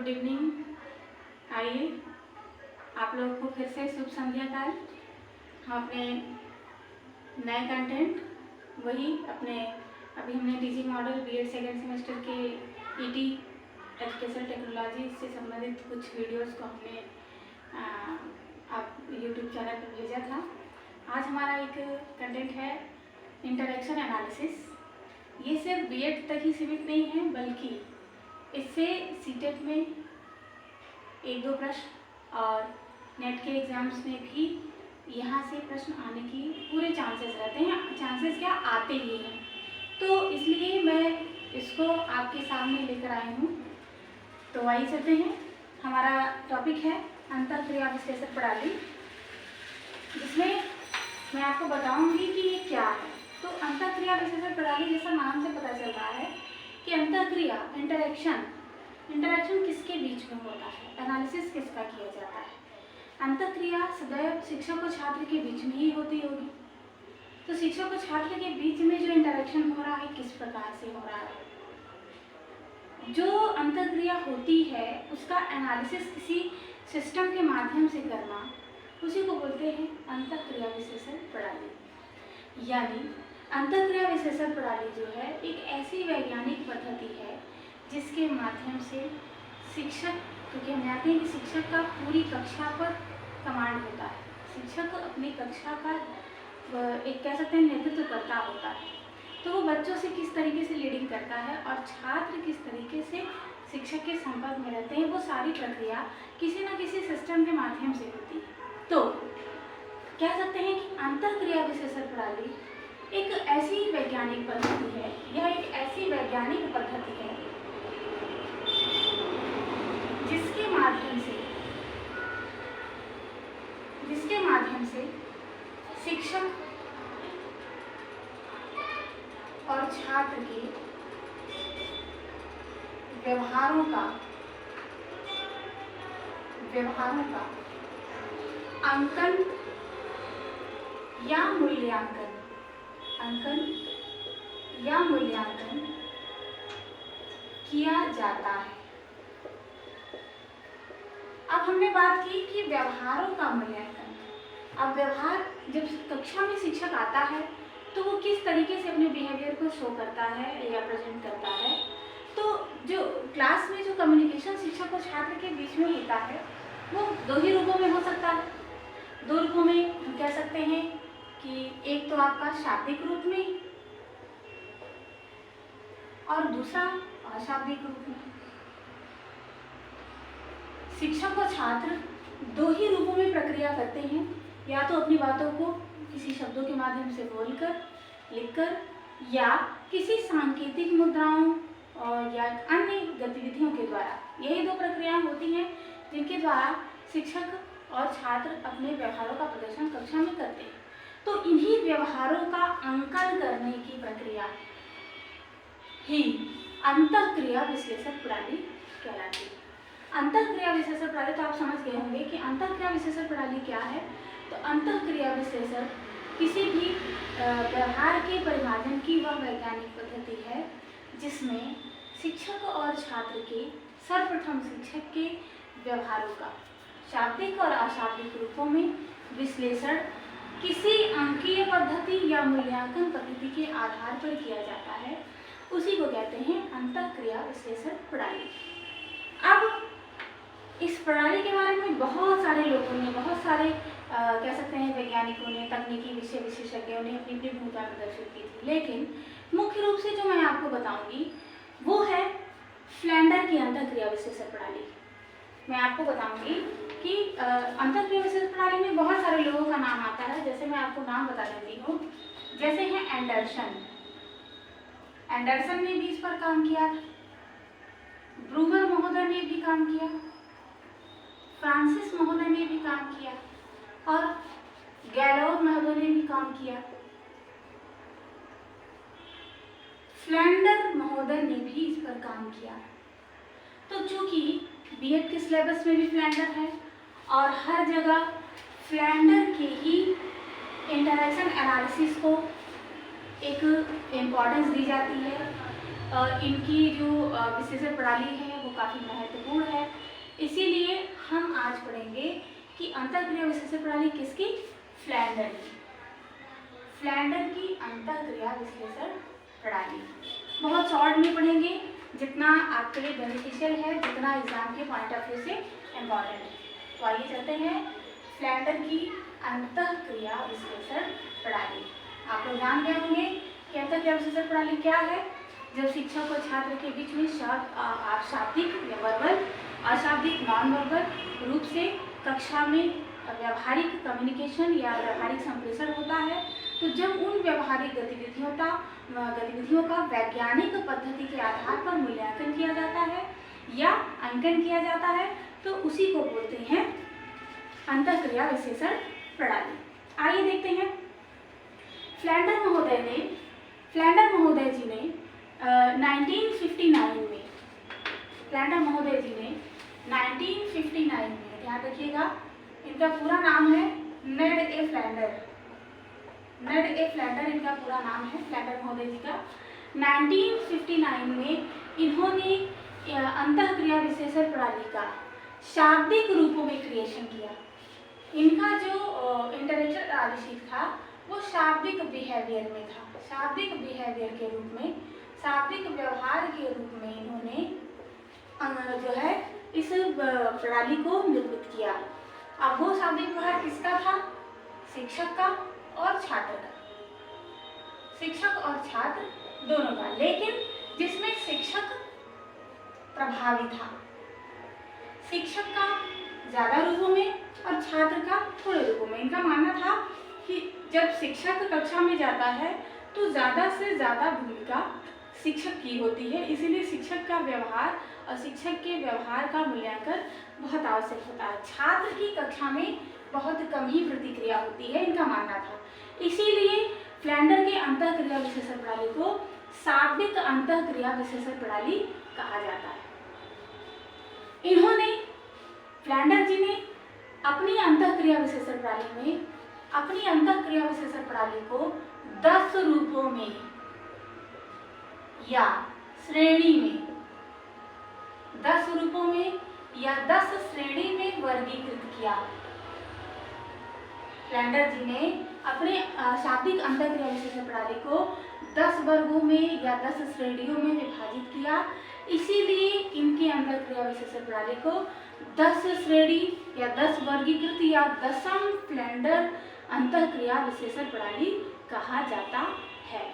Good evening. आइए आप लोग को फिर से शुभ संध्या काल। हम अपने नए कंटेंट वही अपने अभी हमने DG model BEd second semester के ईटी एजुकेशनल टेक्नोलॉजी से संबंधित कुछ वीडियोस को हमने आप यूट्यूब चैनल पर भेजा था। आज हमारा एक कंटेंट है इंटरेक्शन एनालिसिस। ये सिर्फ बीएड तक ही सीमित नहीं है, बल्कि इससे सीटेट में एक दो प्रश्न और नेट के एग्ज़ाम्स में भी यहाँ से प्रश्न आने की पूरे चांसेस रहते हैं। चांसेस क्या, आते ही हैं। तो इसलिए मैं इसको आपके सामने लेकर आई हूँ। तो आइए चलते हैं। हमारा टॉपिक है अंतःक्रिया विश्लेषण प्रणाली, जिसमें मैं आपको बताऊंगी कि ये क्या है। तो अंतःक्रिया विश्लेषण प्रणाली, जैसा नाम से पता चल रहा है कि अंतःक्रिया इंटरेक्शन किसके बीच में होता है, एनालिसिस किसका किया जाता है। अंतःक्रिया सदैव शिक्षक और छात्र के बीच में ही होती होगी। तो शिक्षक और छात्र के बीच में जो इंटरेक्शन हो रहा है, किस प्रकार से हो रहा है। जो अंतःक्रिया होती है उसका एनालिसिस किसी सिस्टम के माध्यम से करना, उसी को बोलते हैं अंतःक्रिया विश्लेषण प्रणाली। यानी अंतःक्रिया विश्लेषण प्रणाली जो है एक ऐसी वैज्ञानिक पद्धति है जिसके माध्यम से शिक्षक, क्योंकि हम जानते हैं कि शिक्षक का पूरी कक्षा पर कमांड होता है। शिक्षक अपनी कक्षा का एक कह सकते हैं नेतृत्व करता होता है। तो वो बच्चों से किस तरीके से लीडिंग करता है और छात्र किस तरीके से शिक्षक के संपर्क में रहते हैं, वो सारी प्रक्रिया किसी न किसी सिस्टम के माध्यम से होती है। तो कह सकते हैं कि अंतःक्रिया विश्लेषण प्रणाली एक ऐसी वैज्ञानिक पद्धति है, यह एक ऐसी वैज्ञानिक पद्धति है जिसके माध्यम से शिक्षक और छात्र के व्यवहारों का अंकन या मूल्यांकन किया जाता है। अब हमने बात की कि व्यवहारों का मूल्यांकन। अब व्यवहार, जब कक्षा में शिक्षक आता है तो वो किस तरीके से अपने बिहेवियर को शो करता है या प्रेजेंट करता है। तो जो क्लास में जो कम्युनिकेशन शिक्षक और छात्र के बीच में होता है वो दो ही रूपों में हो सकता है। दो रूपों में हम कह सकते हैं कि एक तो आपका शाब्दिक रूप में और दूसरा अशाब्दिक रूप में। शिक्षक और छात्र दो ही रूपों में प्रक्रिया करते हैं, या तो अपनी बातों को किसी शब्दों के माध्यम से बोलकर, लिखकर, या किसी सांकेतिक मुद्राओं और या अन्य गतिविधियों के द्वारा। यही दो प्रक्रियाएं होती हैं जिनके द्वारा शिक्षक और छात्र अपने व्यवहारों का प्रदर्शन कक्षा में करते हैं। तो इन्हीं व्यवहारों का अंकन करने की प्रक्रिया ही अंतःक्रिया विश्लेषण प्रणाली कहलाती है। अंतःक्रिया विश्लेषण प्रणाली, तो आप समझ गए होंगे कि अंतःक्रिया विश्लेषण प्रणाली क्या है। तो अंतःक्रिया विश्लेषण किसी भी व्यवहार के परिमार्जन की वह वैज्ञानिक पद्धति है जिसमें शिक्षक और छात्र के सर्वप्रथम शिक्षक के व्यवहारों का शाब्दिक और अशाब्दिक रूपों में विश्लेषण किसी अंकीय पद्धति या मूल्यांकन पद्धति के आधार पर किया जाता है। उसी को कहते हैं अंतःक्रिया विश्लेषण प्रणाली। अब इस प्रणाली के बारे में बहुत सारे लोगों ने, बहुत सारे कह सकते हैं वैज्ञानिकों ने, तकनीकी विषय विशेषज्ञों ने अपनी अपनी भूमिका प्रदर्शित की थी। लेकिन मुख्य रूप से जो मैं आपको बताऊंगी वो है फ्लैंडर की अंतःक्रिया विश्लेषण प्रणाली। मैं आपको बताऊंगी कि अंतःक्रिया विश्लेषण प्रणाली में बहुत सारे लोगों का नाम आता है। जैसे मैं आपको नाम बता देती हूँ, जैसे हैं एंडरसन ने भी इस पर काम किया, ब्रूवर महोदय ने भी काम किया, फ्रांसिस महोदय ने भी काम किया और गैलोर महोदय ने भी काम किया। फ्लैंडर महोदय ने भी इस पर काम किया। तो चूंकि बीएड के सिलेबस में भी फ्लैंडर है और हर जगह फ्लैंडर के ही इंटरेक्शन एनालिसिस को एक इम्पॉर्टेंस दी जाती है, इनकी जो विश्लेषण प्रणाली है वो काफ़ी महत्वपूर्ण है। इसीलिए हम आज पढ़ेंगे कि अंतःक्रिया विश्लेषण प्रणाली किसकी? फ्लैंडर की। फ्लैंडर की अंतःक्रिया विश्लेषण प्रणाली बहुत शॉर्ट में पढ़ेंगे, जितना आपके लिए बेनिफिशियल है, जितना एग्जाम के पॉइंट ऑफ व्यू से इम्पॉर्टेंट है। तो आइए चलते हैं फ्लैंडर की अंतःक्रिया विश्लेषण प्रणाली। आप लोग जान गए होंगे कि अंतःक्रिया विश्लेषण प्रणाली क्या है। जब शिक्षक और छात्र के बीच में शाब्दिक या वर्बल, अशाब्दिक नॉन वर्बल रूप से कक्षा में व्यावहारिक कम्युनिकेशन या व्यावहारिक संप्रेषण होता है, तो जब उन व्यावहारिक गतिविधियों का वैज्ञानिक पद्धति के आधार पर मूल्यांकन किया जाता है या अंकन किया जाता है, तो उसी को बोलते हैं अंतःक्रिया विश्लेषण प्रणाली। आइए देखते हैं। फ्लैंडर महोदय जी ने 1959 में, फ्लैंडर महोदय जी ने 1959 में, ध्यान रखिएगा इनका पूरा नाम है नेड ए फ्लैंडर। नेड ए फ्लैंडर इनका पूरा नाम है, फ्लैंडर महोदय जी का। 1959 में इन्होंने अंतःक्रिया विश्लेषण प्रणाली का शाब्दिक रूपों में क्रिएशन किया। इनका जो इंटेलेक्चुअल आविष्कार था वो शाब्दिक बिहेवियर में था। शाब्दिक बिहेवियर के रूप में, शाब्दिक व्यवहार के रूप में इन्होंने जो है इस प्रणाली को निर्मित किया। अब वो शाब्दिक व्यवहार किसका था? शिक्षक का और छात्र का, शिक्षक और छात्र दोनों का, लेकिन जिसमें शिक्षक प्रभावी था, शिक्षक का ज्यादा रूपों में और छात्र का थोड़े रूपों में। इनका मानना था कि जब शिक्षक कक्षा में जाता है तो ज्यादा से ज्यादा भूमिका शिक्षक की होती है, इसीलिए शिक्षक का व्यवहार और शिक्षक के व्यवहार का मूल्यांकन बहुत आवश्यक होता है। छात्र की कक्षा में बहुत कम ही प्रतिक्रिया होती है, इनका मानना था। इसीलिए फ्लैंडर के अंतःक्रिया विश्लेषण प्रणाली को शाब्दिक अंतःक्रिया विश्लेषण प्रणाली कहा जाता है। इन्होंने, फ्लैंडर जी ने अपनी अंतःक्रिया विश्लेषण प्रणाली में, अपनी अंतःक्रिया विश्लेषण प्रणाली को 10 रूपों में या श्रेणी में, 10 रूपों में या 10 श्रेणी में वर्गीकृत किया। फ्लैंडर जी ने अपने शाब्दिक अंतःक्रिया विश्लेषण प्रणाली को 10 वर्गों में या 10 श्रेणियों में विभाजित किया। इसीलिए इनके अंतःक्रिया विश्लेषण प्रणाली को 10 श्रेणी या 10 वर्गीकृत या 10वीं फ्लैंडर अंतःक्रिया विश्लेषण प्रणाली कहा जाता है।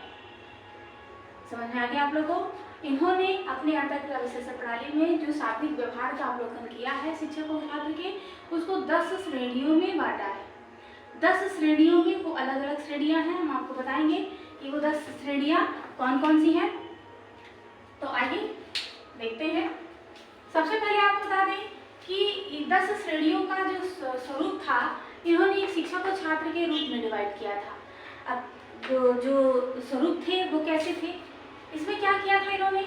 समझ में आ गया आप लोगों को? इन्होंने अपने अंतःक्रिया विश्लेषण प्रणाली में जो शाब्दिक व्यवहार का अवलोकन किया है शिक्षक और छात्र के, उसको 10 श्रेणियों में बांटा है। 10 श्रेणियों में, वो अलग अलग श्रेणियां हैं, हम आपको बताएंगे कि वो 10 श्रेणियां कौन कौन सी हैं। तो आइए देखते हैं। सबसे पहले आपको बता दें कि 10 श्रेणियों का जो स्वरूप था, इन्होंने एक शिक्षक और छात्र के रूप में डिवाइड किया था। अब जो स्वरूप थे वो कैसे थे? इसमें क्या किया था इन्होंने?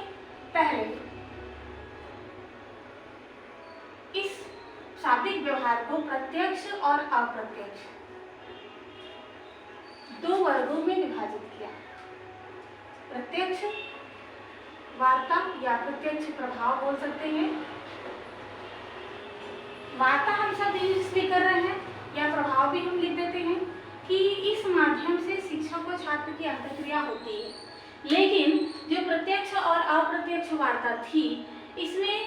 पहले इस शाब्दिक व्यवहार को प्रत्यक्ष और अप्रत्यक्ष 2 वर्गों में विभाजित किया। प्रत्यक्ष वार्ता या प्रत्यक्ष प्रभाव बोल सकते हैं। वार्ता हम सब इसलिए कर रहे हैं या प्रभाव भी हम लिख देते हैं कि इस माध्यम से शिक्षक और छात्र की अंतःक्रिया होती है। लेकिन जो प्रत्यक्ष और अप्रत्यक्ष वार्ता थी, इसमें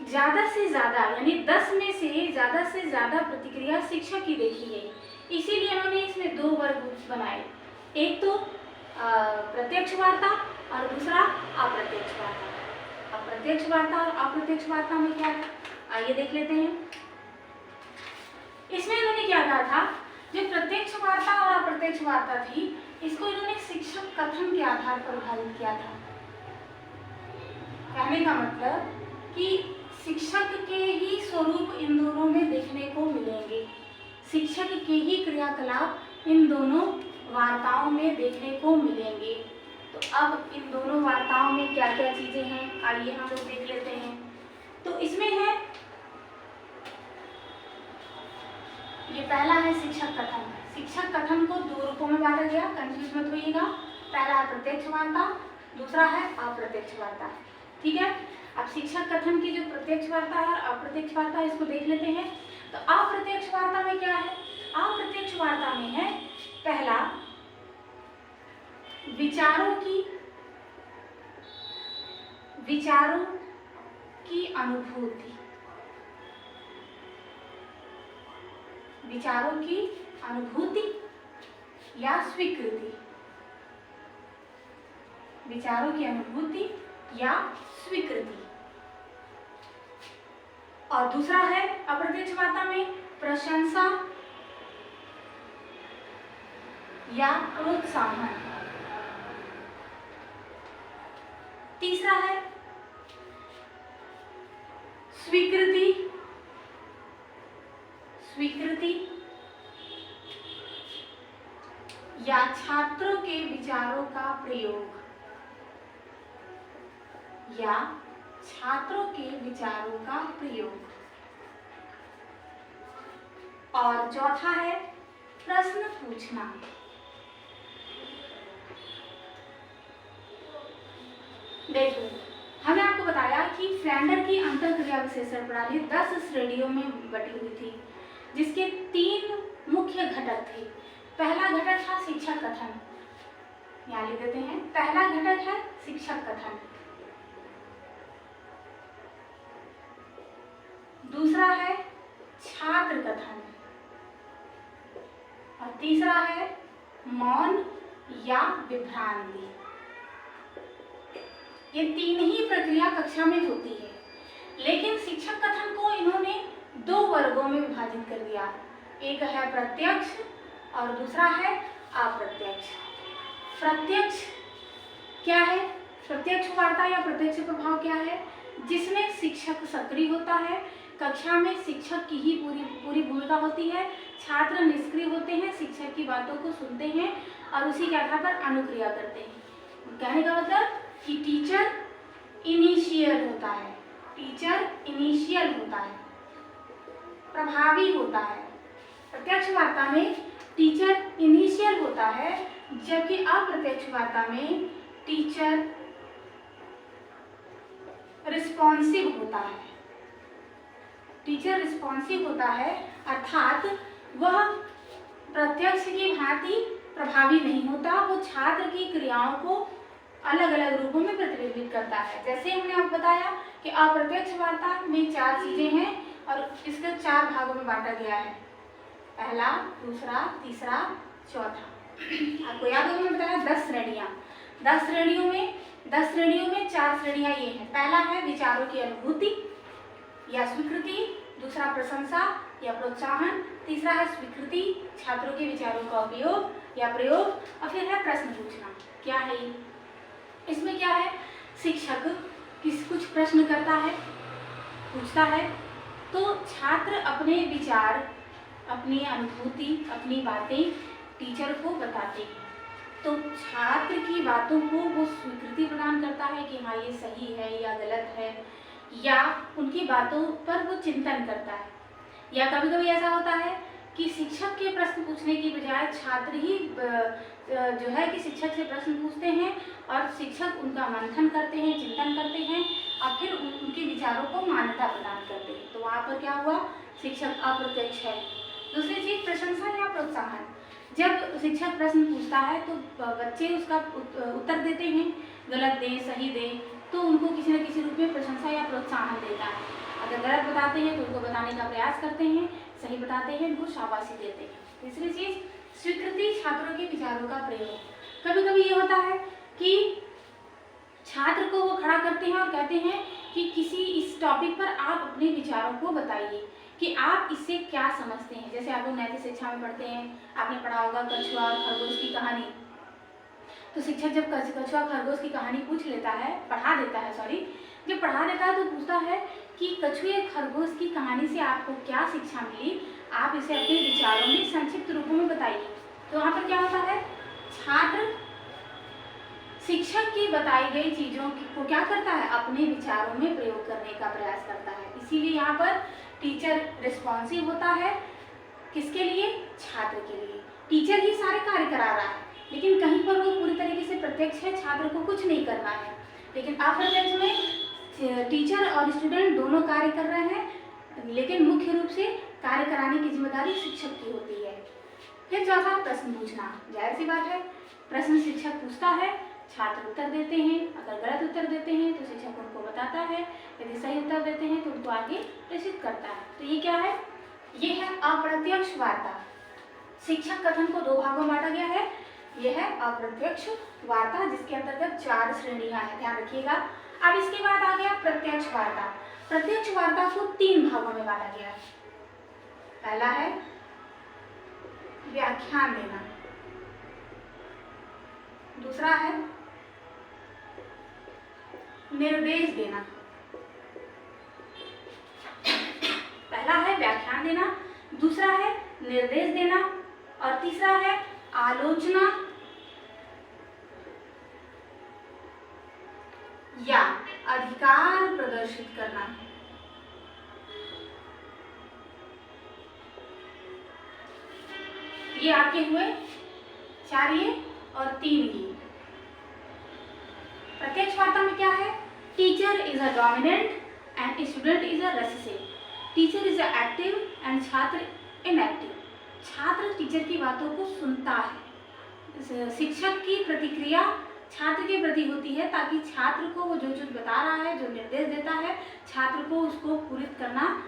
ज्यादा से ज्यादा यानी 10 में से ज्यादा प्रतिक्रिया शिक्षक की देखी गई। इसीलिए उन्होंने इसमें 2 वर्ग बनाए, एक तो प्रत्यक्ष वार्ता और दूसरा अप्रत्यक्ष वार्ता। अप्रत्यक्ष वार्ता और अप्रत्यक्ष वार्ता में क्या है, आइए देख लेते हैं। इसमें इन्होंने क्या कहा था, जो प्रत्यक्ष वार्ता और अप्रत्यक्ष वार्ता थी, इसको इन्होंने शिक्षक कथन के आधार पर विभाजित किया था। कहने का मतलब कि शिक्षक के ही स्वरूप इन दोनों में देखने को मिलेंगे, शिक्षक के ही क्रियाकलाप इन दोनों वार्ताओं में देखने को मिलेंगे। तो अब इन दोनों वार्ताओं में क्या क्या चीजें हैं, आइए हम लोग देख लेते हैं। तो इसमें है, ये पहला है शिक्षक कथन। शिक्षक कथन को 2 रूपों में बांटा गया, कंफ्यूज मत होइएगा। पहला है प्रत्यक्ष वार्ता, दूसरा है अप्रत्यक्ष वार्ता। ठीक है, अब शिक्षक कथन की जो प्रत्यक्ष वार्ता है और अप्रत्यक्ष वार्ता है इसको देख लेते हैं। तो अप्रत्यक्ष वार्ता में क्या है? अप्रत्यक्ष वार्ता में है पहला विचारों की अनुभूति, विचारों की अनुभूति या स्वीकृति, विचारों की अनुभूति या स्वीकृति। और दूसरा है अप्रत्यक्ष वार्ता में प्रशंसा या प्रोत्साहन। तीसरा है स्वीकृति या छात्रों के विचारों का प्रयोग, या छात्रों के विचारों का प्रयोग। और चौथा है प्रश्न पूछना। देखो, हमने आपको बताया कि फ्रेंडर की अंतःक्रिया विश्लेषण प्रणाली 10 श्रेणियों में बटी हुई थी, जिसके 3 मुख्य घटक थे। पहला घटक था शिक्षक कथन, यहाँ लिख देते हैं। पहला घटक है शिक्षक कथन, दूसरा है छात्र कथन, और तीसरा है मौन या विभ्रांति। ये 3 ही प्रक्रिया कक्षा में होती है, लेकिन शिक्षक कथन को इन्होंने 2 वर्गों में विभाजित कर दिया। एक है प्रत्यक्ष और दूसरा है अप्रत्यक्ष। प्रत्यक्ष क्या है? प्रत्यक्ष वार्ता या प्रत्यक्ष प्रभाव क्या है? जिसमें शिक्षक सक्रिय होता है, कक्षा में शिक्षक की ही पूरी भूमिका होती है, छात्र निष्क्रिय होते हैं, शिक्षक की बातों को सुनते हैं और उसी के आधार पर अनुक्रिया करते हैं। कहने का मतलब कि टीचर इनिशियल होता है, टीचर इनिशियल होता है, प्रभावी होता है। प्रत्यक्ष वार्ता में टीचर इनिशियल होता है, जबकि अप्रत्यक्ष वार्ता में टीचर रिस्पॉन्सिव होता है। टीचर रिस्पॉन्सिव होता है, अर्थात वह प्रत्यक्ष की भांति प्रभावी नहीं होता, वो छात्र की क्रियाओं को अलग अलग रूपों में प्रतिबिंबित करता है। जैसे हमने आपको बताया कि अप्रत्यक्ष वार्ता में 4 चीजें हैं और इसके 4 भागों में बांटा गया है, पहला, दूसरा, तीसरा, चौथा। आपको याद होगा मैंने बताया 10 श्रेणियां। 10 श्रेणियों में 4 श्रेणियां ये हैं। पहला है विचारों की अनुभूति या स्वीकृति, दूसरा प्रशंसा या प्रोत्साहन, तीसरा है स्वीकृति, छात्रों के विचारों का उपयोग या प्रयोग, और फिर है प्रश्न पूछना। क्या है ये? इसमें क्या है? शिक्षक कुछ प्रश्न करता है, पूछता है, तो छात्र अपने विचार, अपनी अनुभूति, अपनी बातें टीचर को बताते हैं। तो छात्र की बातों को वो स्वीकृति प्रदान करता है कि हाँ ये सही है या गलत है, या उनकी बातों पर वो चिंतन करता है। या कभी कभी ऐसा होता है कि शिक्षक के प्रश्न पूछने की बजाय छात्र ही जो है कि शिक्षक से प्रश्न पूछते हैं और शिक्षक उनका मंथन करते हैं, चिंतन करते हैं और फिर उनके विचारों को मान्यता प्रदान करते हैं। तो वहाँ पर क्या हुआ? शिक्षक अप्रत्यक्ष है। दूसरी चीज प्रशंसा या प्रोत्साहन। जब शिक्षक प्रश्न पूछता है तो बच्चे उसका उत्तर देते हैं, गलत दें सही दें, तो उनको किसी न किसी रूप में प्रशंसा या प्रोत्साहन देता है। अगर गलत बताते हैं तो उनको बताने का प्रयास करते हैं, सही बताते हैं उनको शाबाशी देते हैं। तीसरी चीज स्वीकृति, छात्रों के विचारों का प्रयोग। कभी कभी ये होता है कि छात्र को वो खड़ा करते हैं और कहते हैं कि किसी इस टॉपिक पर आप अपने विचारों को बताइए कि आप इससे क्या समझते हैं। जैसे आप लोग नैतिक शिक्षा में पढ़ते हैं, आपने पढ़ा होगा कछुआ और खरगोश की कहानी। तो शिक्षक जब कछुआ खरगोश की कहानी पूछ लेता है, जब पढ़ा देता है तो पूछता है कि कछुए खरगोश की कहानी से आपको क्या शिक्षा मिली, आप इसे अपने विचारों में संक्षिप्त रूपों में बताइए। तो वहाँ पर क्या होता है? छात्र शिक्षक की बताई गई चीजों को क्या करता है? अपने विचारों में प्रयोग करने का प्रयास करता है। इसीलिए यहाँ पर टीचर रिस्पॉन्सिव होता है। किसके लिए? छात्र के लिए। टीचर ही सारे कार्य करा रहा है, लेकिन कहीं पर वो पूरी तरीके से प्रत्यक्ष है, छात्र को कुछ नहीं करना है। लेकिन अप्रत्यक्ष में टीचर और स्टूडेंट दोनों कार्य कर रहे हैं, लेकिन मुख्य रूप से कार्य कराने की जिम्मेदारी शिक्षक की होती है। फिर चौथा, प्रश्न पूछना। जाहिर सी बात है, प्रश्न शिक्षक पूछता है, छात्र उत्तर देते हैं। अगर गलत उत्तर देते हैं तो शिक्षक उनको बताता है, यदि सही उत्तर देते हैं तो उनको आगे प्रेषित करता है। तो ये क्या है? ये है अप्रत्यक्ष वार्ता। शिक्षक कथन को दो भागों में बांटा गया है। यह है अप्रत्यक्ष वार्ता, जिसके अंतर्गत 4 श्रेणियां हैं, ध्यान रखिएगा। अब इसके बाद आ गया प्रत्यक्ष वार्ता। प्रत्यक्ष वार्ता को 3 भागों में बांटा गया है। पहला है व्याख्यान देना, दूसरा है निर्देश देना। पहला है व्याख्यान देना, दूसरा है निर्देश देना और तीसरा है आलोचना या अधिकार प्रदर्शित करना। ये आपके हुए 4 ये और 3 ये। प्रत्यक्ष वार्ता में क्या है? Teacher is a dominant and student is a recessive. Teacher is a active and छात्र इनएक्टिव। छात्र टीचर की बातों को सुनता है। शिक्षक की प्रतिक्रिया छात्र के प्रति होती है, ताकि छात्र को वो जो बता रहा है, जो निर्देश देता है, छात्र को उसको पूरित करना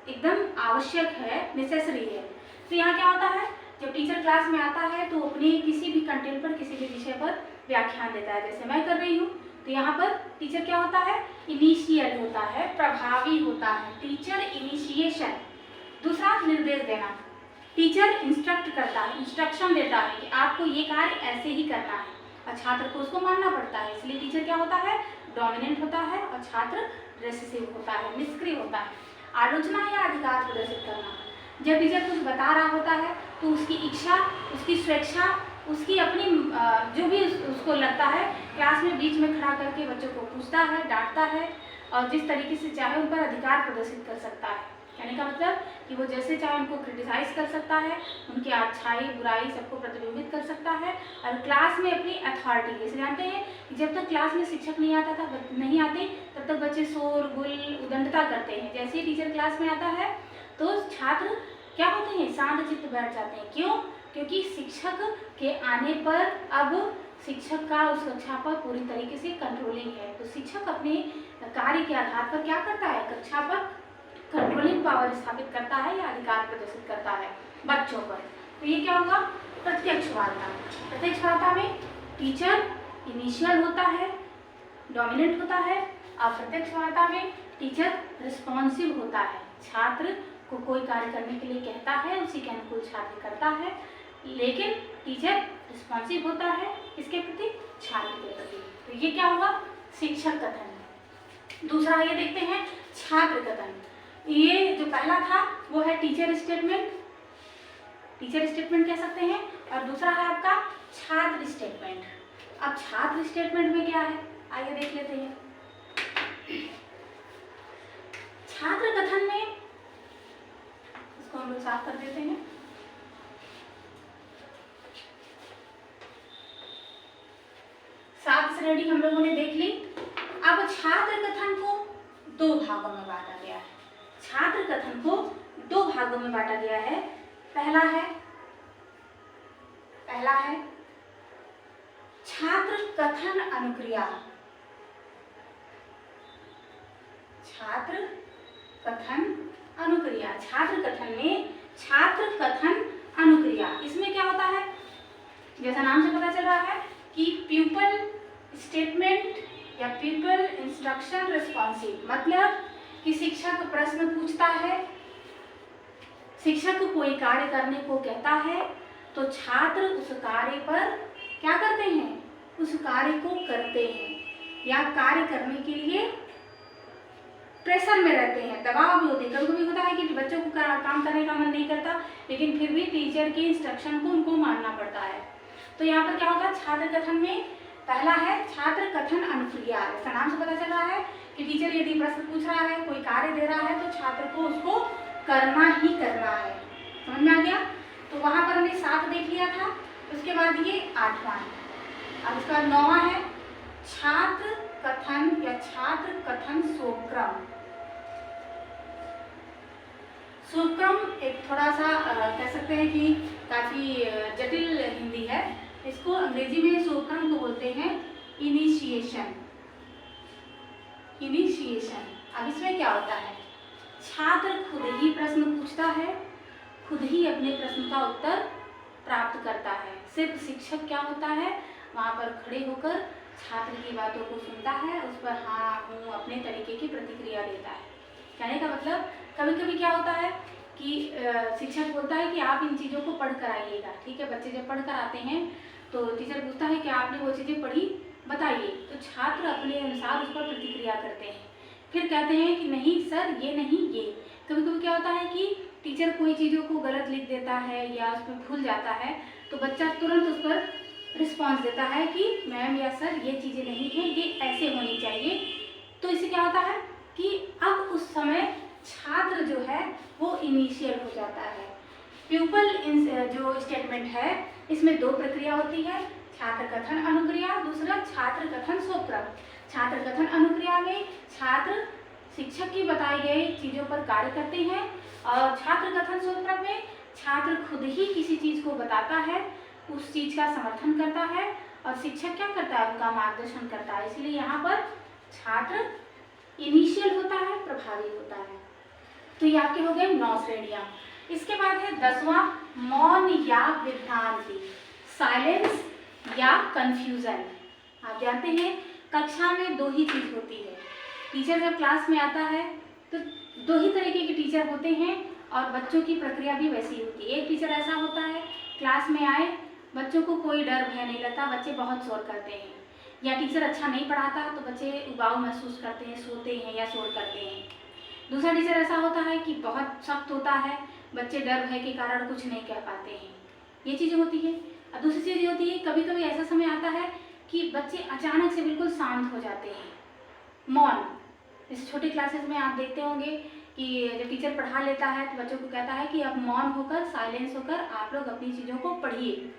एकदम आवश्यक है, नेसेसरी है। तो यहाँ क्या होता है, जब टीचर क्लास में आता है तो अपने किसी भी कंटेंट पर, किसी भी विषय पर व्याख्यान देता है, जैसे मैं कर रही हूँ। तो यहाँ पर टीचर क्या होता है? इनिशियल होता है, प्रभावी होता है। Teacher initiation. दूसरा निर्देश देना। टीचर इंस्ट्रक्ट करता है, इंस्ट्रक्शन देता है कि आपको ये कार्य ऐसे ही करना है, और छात्र को उसको मानना पड़ता है। इसलिए टीचर क्या होता है? डोमिनेंट होता है और छात्र रेसिसिव होता है, निष्क्रिय होता है। आलोचना या अधिकार प्रदर्शित करना। जब टीचर कुछ बता रहा होता है तो उसकी इच्छा, उसकी स्वेच्छा, उसकी अपनी जो भी उसको लगता है, क्लास में बीच में खड़ा करके बच्चों को पूछता है, डांटता है और जिस तरीके से चाहे उन पर अधिकार प्रदर्शित कर सकता है। कहने का मतलब कि वो जैसे चाहे उनको क्रिटिसाइज कर सकता है, उनकी अच्छाई बुराई सबको प्रतिबिंबित कर सकता है, और क्लास में अपनी अथॉरिटी। जैसे जानते हैं कि जब तक क्लास में शिक्षक नहीं आता था, नहीं आते, तब तक बच्चे शोर गुल उदंडता करते हैं। जैसे ही टीचर क्लास में आता है तो छात्र क्या होते हैं? शांत चित्त बैठ जाते हैं। क्यों? क्योंकि शिक्षक के आने पर अब शिक्षक का उस कक्षा पर पूरी तरीके से कंट्रोलिंग है। तो शिक्षक अपने कार्य के आधार पर क्या करता है? कक्षा पर कंट्रोलिंग पावर स्थापित करता है या अधिकार प्रदर्शित करता है बच्चों पर। तो ये क्या होगा? प्रत्यक्ष वार्ता। प्रत्यक्ष वार्ता में टीचर इनिशियल होता है, डोमिनेंट होता है। अप्रत्यक्ष वार्ता में टीचर रिस्पॉन्सिव होता है, छात्र को कोई कार्य करने के लिए कहता है, उसी के अनुकूल छात्र करता है, लेकिन टीचर रिस्पॉन्सिव होता है किसके प्रति? छात्र के प्रति। तो ये क्या होगा? शिक्षक कथन। दूसरा ये देखते हैं छात्र कथन। ये जो पहला था वो है टीचर स्टेटमेंट, टीचर स्टेटमेंट कह सकते हैं, और दूसरा है आपका छात्र स्टेटमेंट। अब छात्र स्टेटमेंट में क्या है, आइए देख लेते हैं। छात्र कथन में, इसको हम लोग साफ कर देते हैं। सात श्रेणी हम लोगों ने देख ली। अब छात्र कथन को 2 भागों में बांटा गया है। छात्र कथन को 2 भागों में बांटा गया है। पहला है छात्र कथन अनुक्रिया। छात्र कथन अनुक्रिया। छात्र कथन में छात्र कथन अनुक्रिया, इसमें क्या होता है? जैसा नाम से पता चल रहा है कि प्यूपल स्टेटमेंट या प्यूपल इंस्ट्रक्शन रिस्पॉन्सिव, मतलब कि शिक्षक प्रश्न पूछता है, शिक्षक कोई कार्य करने को कहता है, तो छात्र उस कार्य पर क्या करते हैं? उस कार्य को करते हैं या कार्य करने के लिए प्रेशर में रहते हैं, दबाव भी होते हैं। कभी कभी होता है कि बच्चों को काम करने का मन नहीं करता, लेकिन फिर भी टीचर की इंस्ट्रक्शन को उनको मानना पड़ता है। तो यहाँ पर क्या होगा? छात्र कथन में पहला है छात्र कथन अनुक्रिया। ऐसा नाम से पता चल रहा है कि टीचर यदि प्रश्न पूछ रहा है, कोई कार्य दे रहा है, तो छात्र को उसको करना ही करना है। समझ में आ गया? तो वहाँ पर हमने 7 देख लिया था, उसके बाद ये 8वां है। अब उसके बाद 9वां है छात्र कथन या छात्र कथन सोपक्रम। सोपक्रम एक थोड़ा सा कह सकते हैं कि काफी जटिल हिंदी है। इसको अंग्रेजी में सोपक्रम को बोलते हैं इनिशिएशन। इनिशिएशन। अब इसमें क्या होता है, छात्र खुद ही प्रश्न पूछता है, खुद ही अपने प्रश्न का उत्तर प्राप्त करता है। सिर्फ शिक्षक क्या होता है, वहाँ पर खड़े होकर छात्र की बातों को सुनता है, उस पर हाँ हूँ अपने तरीके की प्रतिक्रिया देता है। कहने का मतलब कभी कभी क्या होता है कि शिक्षक बोलता है कि आप इन चीज़ों को पढ़ कर आइएगा, ठीक है। बच्चे जब पढ़ कर आते हैं तो टीचर पूछता है कि आपने वो चीज़ें पढ़ी, बताइए। तो छात्र अपने अनुसार उस पर प्रतिक्रिया करते हैं, फिर कहते हैं कि नहीं सर ये नहीं ये। कभी कभी क्या होता है कि टीचर कोई चीज़ों को गलत लिख देता है या उसमें भूल जाता है, तो बच्चा तुरंत उस पर रिस्पॉन्स देता है कि मैम या सर ये चीज़ें नहीं हैं, ये ऐसे होनी चाहिए। तो इससे क्या होता है कि अब उस समय छात्र जो है वो इनिशियल हो जाता है। प्यूपल जो स्टेटमेंट है इसमें दो प्रक्रिया होती है, छात्र कथन अनुक्रिया, दूसरा छात्र कथन सोपक्रम। छात्र कथन अनुक्रिया में छात्र शिक्षक की बताई गई चीज़ों पर कार्य करते हैं, और छात्र कथन सोपक्रम में छात्र खुद ही किसी चीज़ को बताता है, उस चीज़ का समर्थन करता है, और शिक्षक क्या करता है, उनका मार्गदर्शन करता है। इसलिए यहाँ पर छात्र इनिशियल होता है, प्रभावी होता है। तो ये आपके हो गए 9 श्रेणियाँ। इसके बाद है 10वां, मौन या विभ्रांति, साइलेंस या कंफ्यूजन। आप जानते हैं कक्षा में दो ही चीज़ होती है, टीचर जब क्लास में आता है तो दो ही तरीके के टीचर होते हैं, और बच्चों की प्रक्रिया भी वैसी होती है। एक टीचर ऐसा होता है क्लास में आए, बच्चों को कोई डर भय नहीं लगता, बच्चे बहुत शोर करते हैं, या टीचर अच्छा नहीं पढ़ाता तो बच्चे उबाऊ महसूस करते हैं, सोते हैं या शोर करते हैं। दूसरा टीचर ऐसा होता है कि बहुत सख्त होता है, बच्चे डर भय के कारण कुछ नहीं कह पाते हैं, ये चीज़ें होती है। और दूसरी चीज़ होती है कभी कभी ऐसा समय आता है कि बच्चे अचानक से बिल्कुल शांत हो जाते हैं, मौन। इस छोटी क्लासेस में आप देखते होंगे कि जब टीचर पढ़ा लेता है तो बच्चों को कहता है कि अब मौन होकर, साइलेंस होकर आप लोग अपनी चीज़ों को पढ़िए,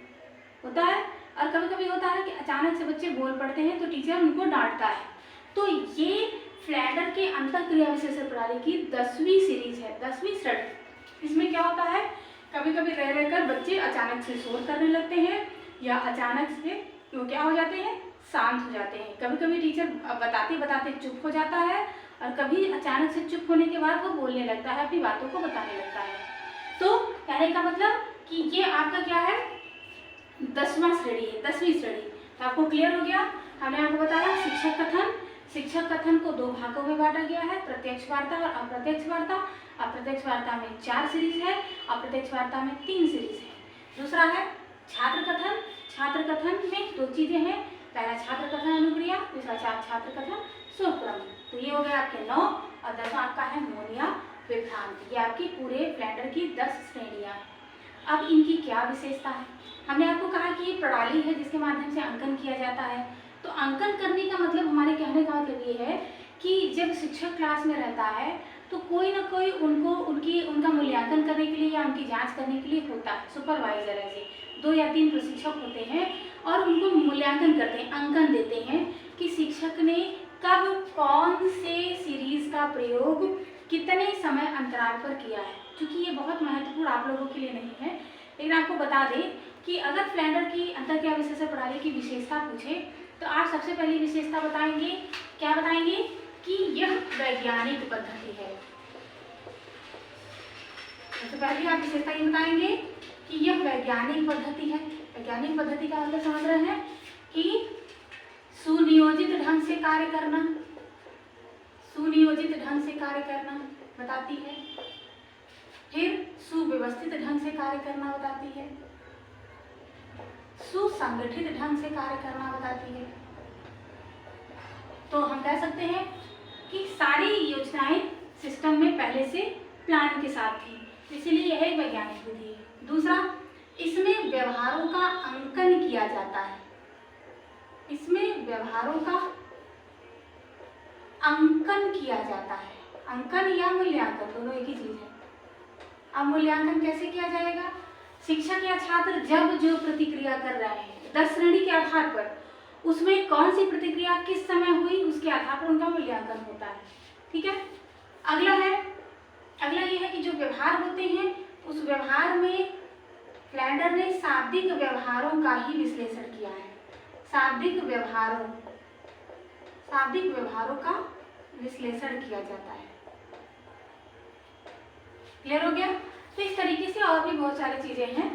होता है। और कभी कभी होता है कि अचानक से बच्चे बोल पड़ते हैं तो टीचर उनको डांटता है। तो ये फ्लैडर के अंतःक्रिया विश्लेषण प्रणाली की 10वीं सीरीज है, 10वीं स्टडी। इसमें क्या होता है, कभी कभी रह रहकर बच्चे अचानक से शोर करने लगते हैं, या अचानक से वो क्या हो जाते हैं, शांत हो जाते हैं। कभी कभी टीचर बताते बताते चुप हो जाता है, और कभी अचानक से चुप होने के बाद वो बोलने लगता है, अपनी बातों को बताने लगता है। तो कहने का मतलब कि ये आपका क्या है, 10वां श्रेणी है, 10वीं श्रेणी। तो आपको क्लियर हो गया। हमने आपको बताया शिक्षक कथन। शिक्षक कथन को 2 भागों में बांटा गया है, प्रत्यक्ष वार्ता और अप्रत्यक्ष वार्ता। अप्रत्यक्ष वार्ता में 4 सीरीज है, अप्रत्यक्ष वार्ता में 3 सीरीज है। दूसरा है छात्र कथन। छात्र कथन में 2 चीजें हैं, पहला छात्र कथन अनुक्रिया, दूसरा छात्र कथन सोपक्रम। तो ये हो गया आपके 9, और 10वां आपका है मौन या विभ्रांति। ये आपकी पूरे फ्लैंडर की 10 श्रेणियाँ हैं। अब इनकी क्या विशेषता है, हमने आपको कहा कि ये प्रणाली है जिसके माध्यम से अंकन किया जाता है। तो अंकन करने का मतलब, हमारे कहने का मतलब ये है कि जब शिक्षक क्लास में रहता है तो कोई ना कोई उनका मूल्यांकन करने के लिए या उनकी जांच करने के लिए होता है, सुपरवाइजर। ऐसे 2 या 3 प्रशिक्षक होते हैं और उनको मूल्यांकन करते हैं, अंकन देते हैं कि शिक्षक ने कब कौन से सीरीज का प्रयोग कितने समय अंतराल पर किया है। क्योंकि ये बहुत महत्वपूर्ण आप लोगों के लिए नहीं है, लेकिन आपको बता दें कि अगर फ्लैंडर की अंतःक्रिया विश्लेषण प्रणाली की विशेषता पूछे तो आप सबसे पहली विशेषता बताएंगे, क्या बताएंगे, कि यह वैज्ञानिक पद्धति है। सबसे पहले आप विशेषता ये बताएंगे कि यह वैज्ञानिक पद्धति है। वैज्ञानिक पद्धति का मतलब समझ रहे हैं कि सुनियोजित ढंग से कार्य करना, सुनियोजित ढंग से कार्य करना बताती है। फिर सुव्यवस्थित ढंग से कार्य करना बताती है, सुसंगठित ढंग से कार्य करना बताती है। तो हम कह सकते हैं कि सारी योजनाएं सिस्टम में पहले से प्लान के साथ थी, इसीलिए यह एक वैज्ञानिक विधि है। दूसरा, इसमें व्यवहारों का अंकन किया जाता है। इसमें व्यवहारों का अंकन किया जाता है। अंकन या मूल्यांकन दोनों एक ही चीज है। अब मूल्यांकन कैसे किया जाएगा, शिक्षक या छात्र जब जो प्रतिक्रिया कर रहे हैं 10 श्रेणी के आधार पर, उसमें कौन सी प्रतिक्रिया किस समय हुई, उसके आधार पर उनका मूल्यांकन होता है। ठीक है। अगला ये है कि जो व्यवहार होते हैं उस व्यवहार में फ्लैंडर ने शाब्दिक व्यवहारों का ही विश्लेषण किया है। शाब्दिक व्यवहारों का विश्लेषण किया जाता है। क्लियर हो गया। तो इस तरीके से और भी बहुत सारी चीजें हैं,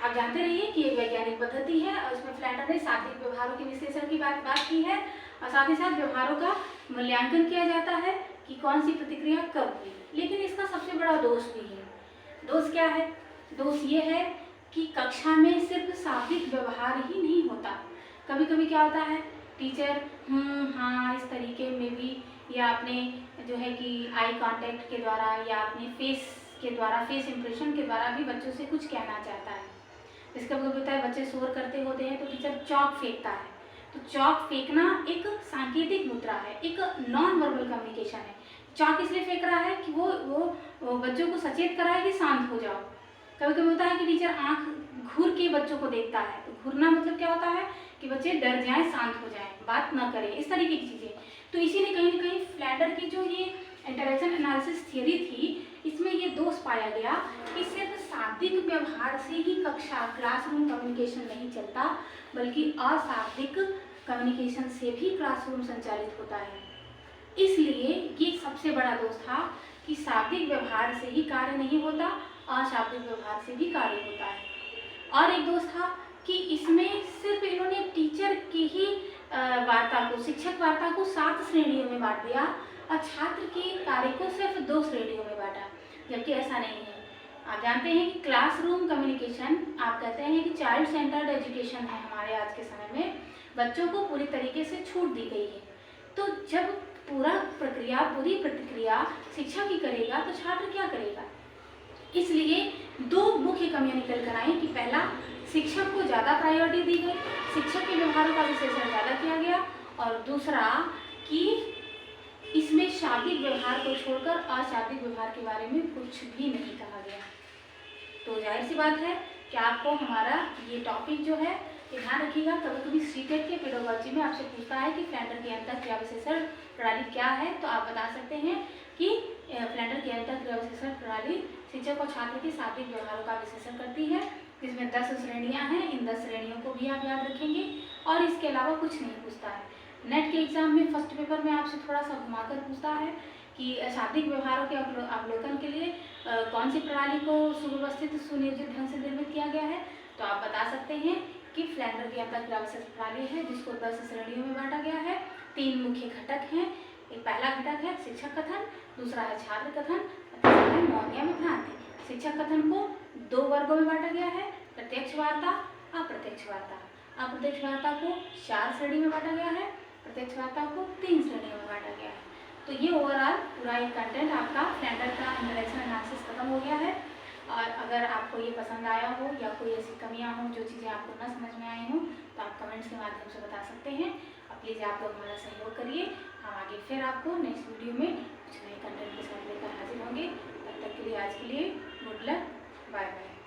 आप जानते रहिए कि एक वैज्ञानिक पद्धति है और उसमें फ्लैंडर ने शाब्दिक व्यवहारों के विश्लेषण की बात की है और साथ ही साथ व्यवहारों का मूल्यांकन किया जाता है कि कौन सी प्रतिक्रिया कब हुई। लेकिन इसका सबसे बड़ा दोष भी है। दोष क्या है? दोष ये है कि कक्षा में सिर्फ शाब्दिक व्यवहार ही नहीं होता, कभी कभी क्या होता है टीचर हाँ इस तरीके में भी, या अपने जो है कि आई कांटेक्ट के द्वारा या अपने फेस के द्वारा, फेस इंप्रेशन के द्वारा भी बच्चों से कुछ कहना चाहता है। इसका मतलब होता है बच्चे शोर करते होते हैं तो टीचर चॉक फेंकता है। तो चॉक फेंकना एक सांकेतिक मुद्रा है, एक नॉन वर्बल कम्युनिकेशन है। चॉक इसलिए फेंक रहा है कि वो बच्चों को सचेत कराए कि शांत हो जाओ। कभी कभी होता है कि टीचर आंख घूर के बच्चों को देखता है, तो घूरना मतलब क्या होता है कि बच्चे डर जाएं, शांत हो जाएं, बात न करें, इस तरीके की चीजें। तो इसीलिए कहीं ना कहीं फ्लैंडर की जो ये इंटरेक्शन एनालिसिस थियरी थी, इसमें ये दोष पाया गया कि सिर्फ शाब्दिक व्यवहार से ही क्लासरूम कम्युनिकेशन नहीं चलता, बल्कि अशाब्दिक कम्युनिकेशन से भी क्लासरूम संचालित होता है। इसलिए ये सबसे बड़ा दोष था कि शाब्दिक व्यवहार से ही कार्य नहीं होता, अशाब्दिक व्यवहार से भी कार्य होता है। और एक दोष था कि इसमें सिर्फ इन्होंने टीचर की ही वार्ता को, शिक्षक वार्ता को 7 श्रेणियों में बांट दिया और छात्र के कार्य को सिर्फ 2 श्रेणियों में बांटा, जबकि ऐसा नहीं है। आप जानते हैं कि क्लासरूम कम्युनिकेशन, आप कहते हैं कि चाइल्ड सेंटर्ड एजुकेशन है हमारे आज के समय में, बच्चों को पूरी तरीके से छूट दी गई है। तो जब पूरी प्रतिक्रिया शिक्षक ही करेगा तो छात्र क्या करेगा? इसलिए 2 मुख्य कमियां निकल कर आई कि पहला, शिक्षक को ज़्यादा प्रायोरिटी दी गई, शिक्षक के व्यवहारों का विश्लेषण ज़्यादा किया गया, और दूसरा कि इसमें शाब्दिक व्यवहार को छोड़कर अशाब्दिक व्यवहार के बारे में कुछ भी नहीं कहा गया। तो जाहिर सी बात है कि आपको हमारा ये टॉपिक जो है ये ध्यान रखिएगा। कभी कभी सीटेट के पेडागोजी में आपसे पूछता है कि फ्लैंडर की अंतःक्रिया विश्लेषण प्रणाली क्या है, तो आप बता सकते हैं कि फ्लैंडर की अंतःक्रिया विश्लेषण प्रणाली शिक्षक और छात्र के शाब्दिक व्यवहारों का विश्लेषण करती है, जिसमें 10 श्रेणियां हैं। इन 10 श्रेणियों को भी आप याद रखेंगे और इसके अलावा कुछ नहीं पूछता है। नेट के एग्जाम में फर्स्ट पेपर में आपसे थोड़ा सा घुमाकर पूछता है कि शाब्दिक व्यवहारों के अवलोकन के लिए कौन सी प्रणाली को सुव्यवस्थित सुनियोजित ढंग से निर्मित किया गया है, तो आप बता सकते हैं कि फ्लैंडर की अंतःक्रिया विश्लेषण प्रणाली है, जिसको 10 श्रेणियों में बांटा गया है। 3 मुख्य घटक हैं। एक पहला घटक है शिक्षक कथन, दूसरा है छात्र कथन, तीसरा है मौन या भ्रांति। शिक्षक कथन को 2 वर्गों में बांटा गया है, प्रत्यक्ष वार्ता, अप्रत्यक्ष वार्ता। अप्रत्यक्ष वार्ता को 4 श्रेणी में बांटा गया है, प्रत्यक्ष वार्ता को 3 श्रेणियों में बांटा गया है। तो ये ओवरऑल पूरा एक कंटेंट आपका फ्लैंडर का इंटरेक्शन एनालिसिस खत्म हो गया है। और अगर आपको ये पसंद आया हो या कोई ऐसी कमियां हो, जो चीज़ें आपको न समझ में आई हों, तो आप कमेंट्स के माध्यम से बता सकते हैं। और प्लीज़ आप लोग हमारा सहयोग करिए। हम आगे फिर आपको नेक्स्ट वीडियो में कुछ नए कंटेंट के साथ लेकर हाजिर होंगे। तब तक के लिए आज के लिए गुड लक, बाय बाय।